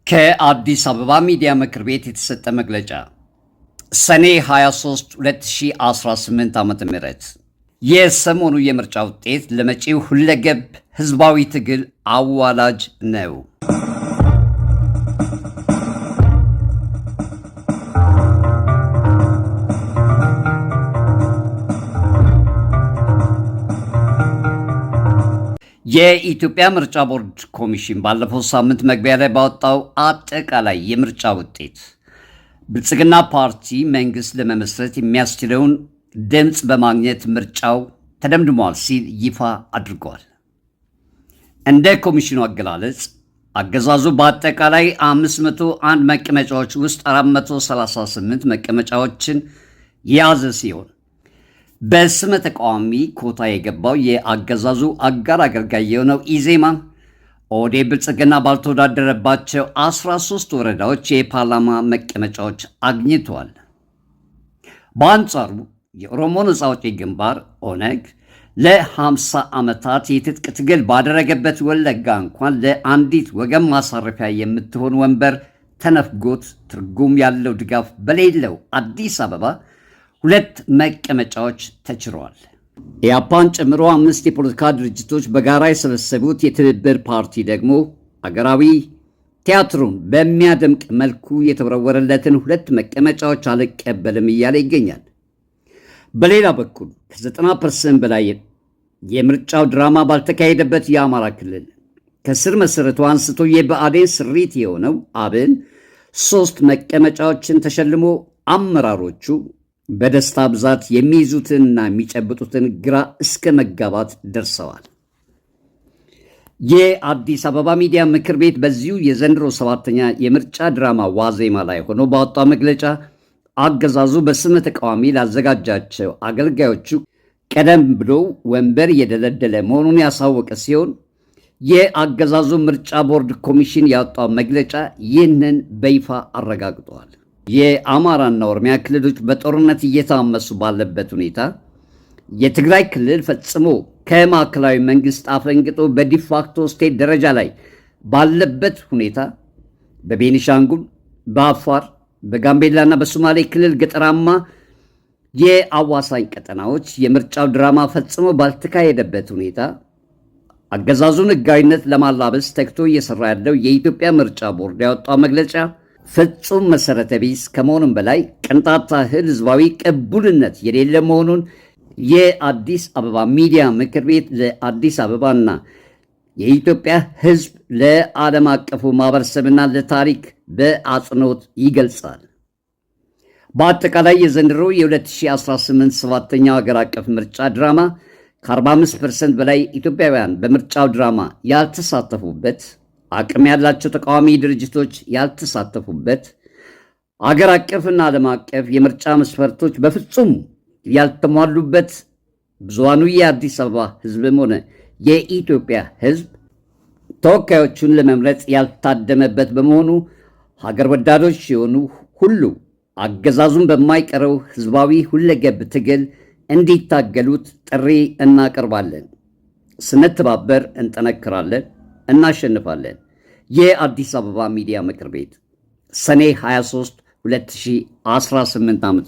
ከአዲስ አበባ ሚዲያ ምክር ቤት የተሰጠ መግለጫ ሰኔ 23 2018 ዓ.ም የሰሞኑ የምርጫ ውጤት ለመጪው ሁለገብ ህዝባዊ ትግል አዋላጅ ነው። የኢትዮጵያ ምርጫ ቦርድ ኮሚሽን ባለፈው ሳምንት መግቢያ ላይ ባወጣው አጠቃላይ የምርጫ ውጤት ብልጽግና ፓርቲ መንግስት ለመመስረት የሚያስችለውን ድምፅ በማግኘት ምርጫው ተደምድሟል ሲል ይፋ አድርጓል። እንደ ኮሚሽኑ አገላለጽ አገዛዙ በአጠቃላይ 501 መቀመጫዎች ውስጥ 438 መቀመጫዎችን የያዘ ሲሆን በስመ ተቃዋሚ ኮታ የገባው የአገዛዙ አጋር አገልጋይ የሆነው ኢዜማ ኦህዴድ ብልጽግና ባልተወዳደረባቸው 13 ወረዳዎች የፓርላማ መቀመጫዎች አግኝተዋል። በአንጻሩ የኦሮሞ ነጻ አውጪ ግንባር ኦነግ ለ50 ዓመታት የትጥቅ ትግል ባደረገበት ወለጋ እንኳን ለአንዲት ወገን ማሳረፊያ የምትሆን ወንበር ተነፍጎት ትርጉም ያለው ድጋፍ በሌለው አዲስ አበባ 2 መቀመጫዎች ተችረዋል። ኢያፓን ጨምሮ 5 የፖለቲካ ድርጅቶች በጋራ የሰበሰቡት የትብብር ፓርቲ ደግሞ አገራዊ ቲያትሩን በሚያደምቅ መልኩ የተወረወረለትን 2 መቀመጫዎች አልቀበልም እያለ ይገኛል። በሌላ በኩል ከ90% በላይ የምርጫው ድራማ ባልተካሄደበት የአማራ ክልል ከስር መሰረቱ አንስቶ የብአዴን ስሪት የሆነው አብን 3 መቀመጫዎችን ተሸልሞ አመራሮቹ በደስታ ብዛት የሚይዙትንና የሚጨብጡትን ግራ እስከ መጋባት ደርሰዋል። የአዲስ አበባ ሚዲያ ምክር ቤት በዚሁ የዘንድሮ 7ኛ የምርጫ ድራማ ዋዜማ ላይ ሆኖ ባወጣው መግለጫ አገዛዙ በስመ ተቃዋሚ ላዘጋጃቸው አገልጋዮቹ ቀደም ብሎ ወንበር እየደለደለ መሆኑን ያሳወቀ ሲሆን የአገዛዙ ምርጫ ቦርድ ኮሚሽን ያወጣው መግለጫ ይህንን በይፋ አረጋግጠዋል። የአማራና ኦሮሚያ ክልሎች በጦርነት እየታመሱ ባለበት ሁኔታ የትግራይ ክልል ፈጽሞ ከማዕከላዊ መንግስት አፈንግጦ በዲፋክቶ ስቴት ደረጃ ላይ ባለበት ሁኔታ በቤኒሻንጉል፣ በአፋር፣ በጋምቤላና በሶማሌ ክልል ገጠራማ የአዋሳኝ ቀጠናዎች የምርጫው ድራማ ፈጽሞ ባልተካሄደበት ሁኔታ አገዛዙን ህጋዊነት ለማላበስ ተግቶ እየሰራ ያለው የኢትዮጵያ ምርጫ ቦርድ ያወጣው መግለጫ ፍጹም መሰረተ ቢስ ከመሆኑም በላይ ቅንጣት ያህል ህዝባዊ ቅቡልነት የሌለ መሆኑን የአዲስ አበባ ሚዲያ ምክር ቤት ለአዲስ አበባና የኢትዮጵያ ህዝብ ለዓለም አቀፉ ማህበረሰብና ለታሪክ በአጽንኦት ይገልጻል። በአጠቃላይ የዘንድሮ የ2018 7ኛው ሀገር አቀፍ ምርጫ ድራማ ከ45% በላይ ኢትዮጵያውያን በምርጫው ድራማ ያልተሳተፉበት፣ አቅም ያላቸው ተቃዋሚ ድርጅቶች ያልተሳተፉበት፣ አገር አቀፍና ዓለም አቀፍ የምርጫ መስፈርቶች በፍጹም ያልተሟሉበት፣ ብዙሃኑ የአዲስ አበባ ህዝብም ሆነ የኢትዮጵያ ህዝብ ተወካዮቹን ለመምረጥ ያልታደመበት በመሆኑ ሀገር ወዳዶች የሆኑ ሁሉ አገዛዙን በማይቀረው ህዝባዊ ሁለገብ ትግል እንዲታገሉት ጥሪ እናቀርባለን። ስንተባበር እንጠነክራለን፣ እናሸንፋለን። የአዲስ አበባ ሚዲያ ምክር ቤት ሰኔ 23 2018 ዓ.ም